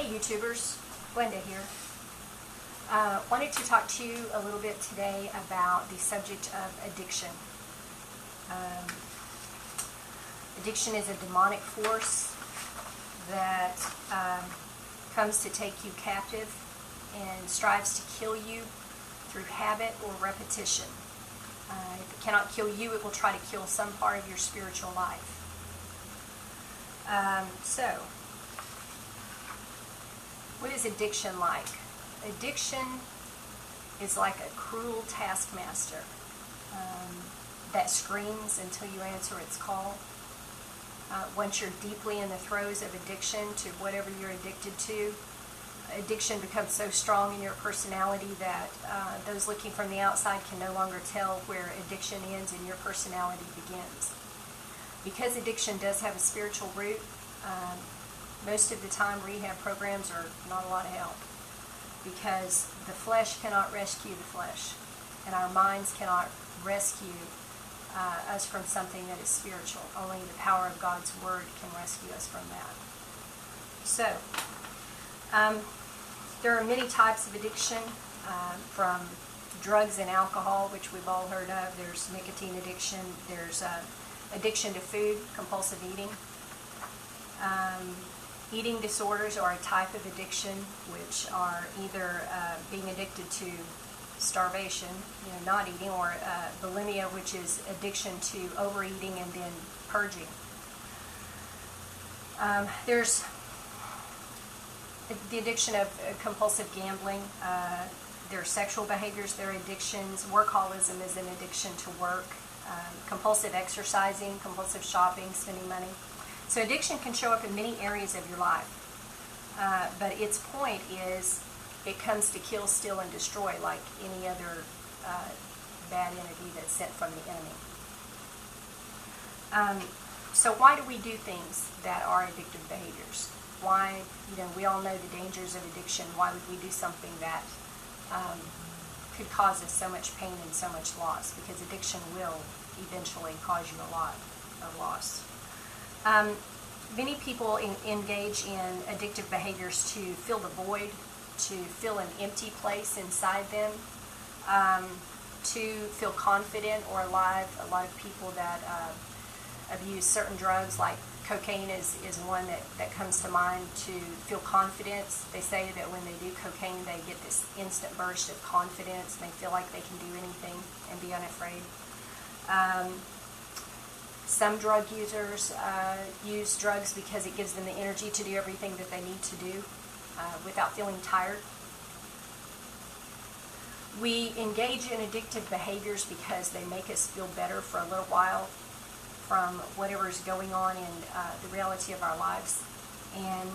Hey YouTubers, Glenda here. Wanted to talk to you a little bit today about the subject of addiction. Addiction is a demonic force that comes to take you captive and strives to kill you through habit or repetition. If it cannot kill you, it will try to kill some part of your spiritual life. What is addiction like? Addiction is like a cruel taskmaster that screams until you answer its call. Once you're deeply in the throes of addiction to whatever you're addicted to, addiction becomes so strong in your personality that those looking from the outside can no longer tell where addiction ends and your personality begins. Because addiction does have a spiritual root, most of the time rehab programs are not a lot of help, because the flesh cannot rescue the flesh, and our minds cannot rescue us from something that is spiritual. Only the power of God's Word can rescue us from that. So, there are many types of addiction, from drugs and alcohol, which we've all heard of. There's nicotine addiction. There's addiction to food, compulsive eating. Eating disorders are a type of addiction, which are either being addicted to starvation, not eating, or bulimia, which is addiction to overeating and then purging. There's the addiction of compulsive gambling. There are sexual behaviors, there are addictions. Workaholism is an addiction to work. Compulsive exercising, compulsive shopping, spending money. So addiction can show up in many areas of your life, but its point is it comes to kill, steal, and destroy, like any other bad entity that's sent from the enemy. So why do we do things that are addictive behaviors? Why, we all know the dangers of addiction. Why would we do something that could cause us so much pain and so much loss? Because addiction will eventually cause you a lot of loss. Many people engage in addictive behaviors to fill the void, to fill an empty place inside them, to feel confident or alive. A lot of people that abuse certain drugs, like cocaine is one that comes to mind, to feel confidence. They say that when they do cocaine, they get this instant burst of confidence, and they feel like they can do anything and be unafraid. Some drug users use drugs because it gives them the energy to do everything that they need to do without feeling tired. We engage in addictive behaviors because they make us feel better for a little while from whatever is going on in the reality of our lives. And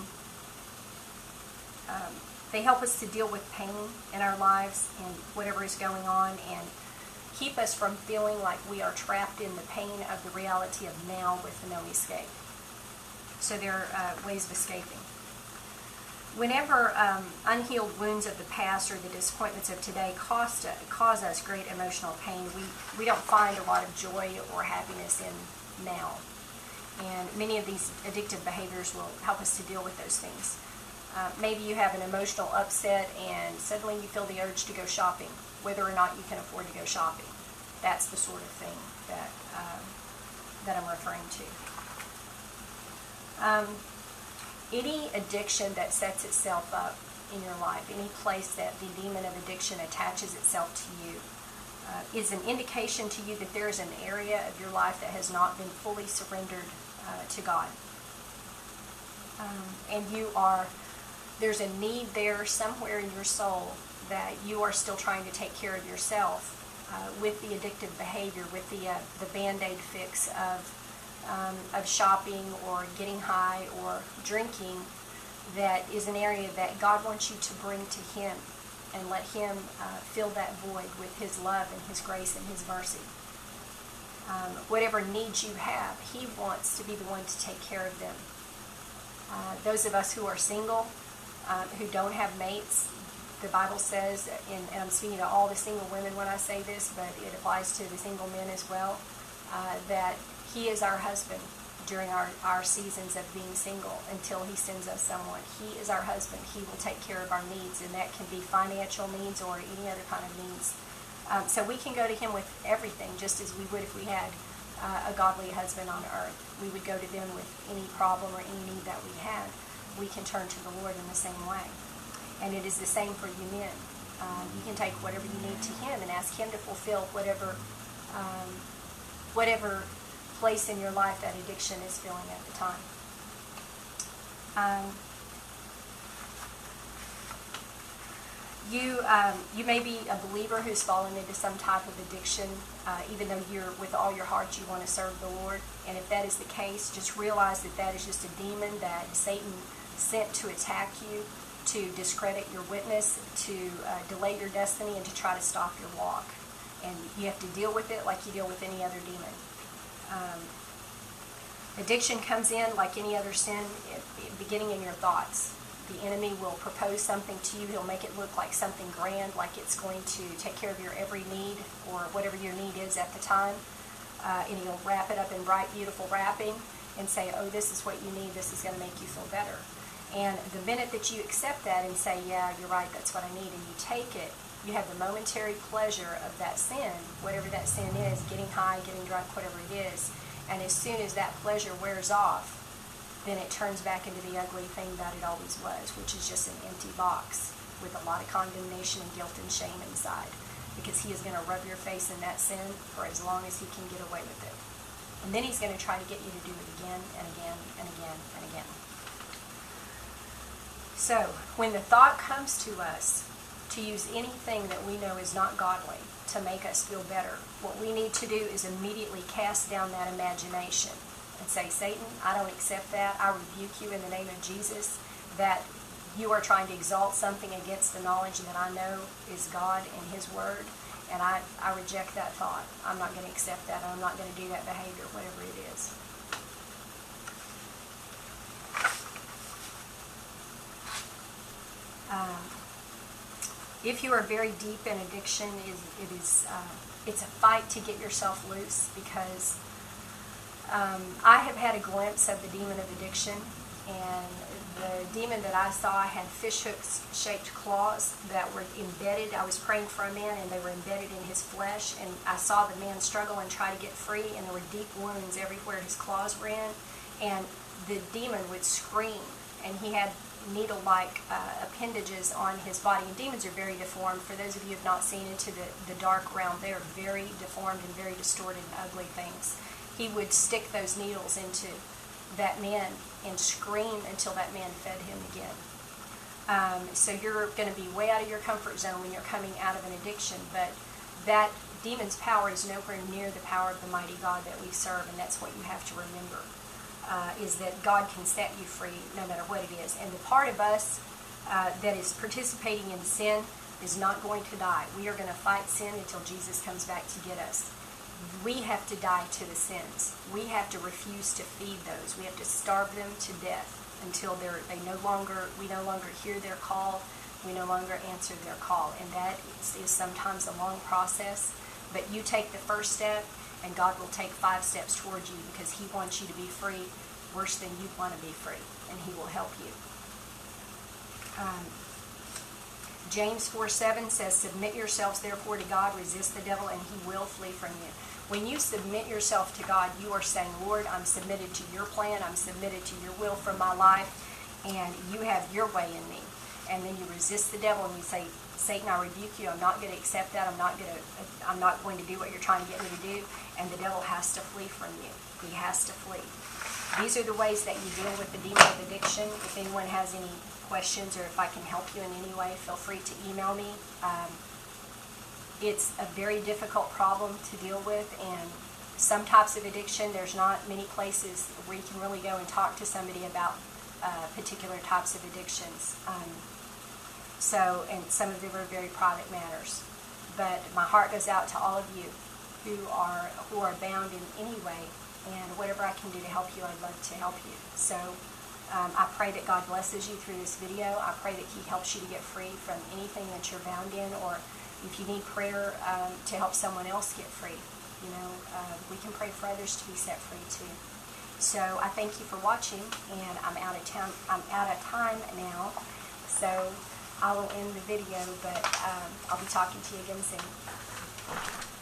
they help us to deal with pain in our lives and whatever is going on, and keep us from feeling like we are trapped in the pain of the reality of now with no escape. So there are ways of escaping. Whenever unhealed wounds of the past or the disappointments of today cause us great emotional pain, we don't find a lot of joy or happiness in now. And many of these addictive behaviors will help us to deal with those things. Maybe you have an emotional upset and suddenly you feel the urge to go shopping, whether or not you can afford to go shopping. That's the sort of thing that I'm referring to. Any addiction that sets itself up in your life, any place that the demon of addiction attaches itself to you, is an indication to you that there is an area of your life that has not been fully surrendered to God. And there's a need there somewhere in your soul that you are still trying to take care of yourself with the addictive behavior, with the Band-Aid fix of shopping or getting high or drinking. That is an area that God wants you to bring to Him and let Him fill that void with His love and His grace and His mercy. Whatever needs you have, He wants to be the one to take care of them. Those of us who are single, who don't have mates, the Bible says, and I'm speaking to all the single women when I say this, but it applies to the single men as well, that He is our husband. during our seasons of being single until he sends us someone. He is our husband. He will take care of our needs, and that can be financial needs or any other kind of needs. So we can go to him with everything, just as we would if we had a godly husband on earth. We would go to them with any problem or any need that we had. We can turn to the Lord in the same way. And it is the same for you men. You can take whatever you need to him and ask him to fulfill whatever place in your life that addiction is filling at the time. You may be a believer who's fallen into some type of addiction, even though you're with all your heart you want to serve the Lord. And if that is the case, just realize that that is just a demon that Satan sent to attack you, to discredit your witness, to delay your destiny, and to try to stop your walk. And you have to deal with it like you deal with any other demon. Addiction comes in like any other sin, beginning in your thoughts. The enemy will propose something to you. He'll make it look like something grand, like it's going to take care of your every need or whatever your need is at the time. And he'll wrap it up in bright, beautiful wrapping and say, oh, this is what you need. This is going to make you feel better. And the minute that you accept that and say, yeah, you're right, that's what I need, and you take it, you have the momentary pleasure of that sin, whatever that sin is, getting high, getting drunk, whatever it is. And as soon as that pleasure wears off, then it turns back into the ugly thing that it always was, which is just an empty box with a lot of condemnation and guilt and shame inside. Because he is going to rub your face in that sin for as long as he can get away with it. And then he's going to try to get you to do it again and again and again and again. So, when the thought comes to us to use anything that we know is not godly to make us feel better, what we need to do is immediately cast down that imagination and say, Satan, I don't accept that. I rebuke you in the name of Jesus, that you are trying to exalt something against the knowledge that I know is God and his word, and I reject that thought. I'm not going to accept that. I'm not going to do that behavior, whatever it is. If you are very deep in addiction, it's a fight to get yourself loose, because I have had a glimpse of the demon of addiction, and the demon that I saw had fishhook-shaped claws that were embedded. I was praying for a man, and they were embedded in his flesh, and I saw the man struggle and try to get free, and there were deep wounds everywhere his claws were in, and the demon would scream, and he had needle-like appendages on his body. And demons are very deformed. For those of you who have not seen into the dark realm, they are very deformed and very distorted and ugly things. He would stick those needles into that man and scream until that man fed him again. So you're going to be way out of your comfort zone when you're coming out of an addiction, but that demon's power is nowhere near the power of the mighty God that we serve, and that's what you have to remember. Is that God can set you free no matter what it is. And the part of us that is participating in sin is not going to die. We are going to fight sin until Jesus comes back to get us. We have to die to the sins. We have to refuse to feed those. We have to starve them to death until we no longer hear their call. We no longer answer their call. And that is sometimes a long process. But you take the first step, and God will take 5 steps towards you, because he wants you to be free worse than you want to be free, and he will help you. James 4:7 says, submit yourselves therefore to God, resist the devil, and he will flee from you. When you submit yourself to God, you are saying, Lord, I'm submitted to your plan, I'm submitted to your will for my life, and you have your way in me. And then you resist the devil and you say, Satan, I rebuke you. I'm not going to accept that. I'm not going to do what you're trying to get me to do. And the devil has to flee from you. He has to flee. These are the ways that you deal with the demon of addiction. If anyone has any questions or if I can help you in any way, feel free to email me. It's a very difficult problem to deal with, and some types of addiction, there's not many places where you can really go and talk to somebody about particular types of addictions. And some of them are very private matters. But my heart goes out to all of you who are bound in any way, and whatever I can do to help you, I'd love to help you. So I pray that God blesses you through this video. I pray that he helps you to get free from anything that you're bound in, or if you need prayer to help someone else get free, we can pray for others to be set free too. So I thank you for watching, and I'm out of time now. So I will end the video, but I'll be talking to you again soon.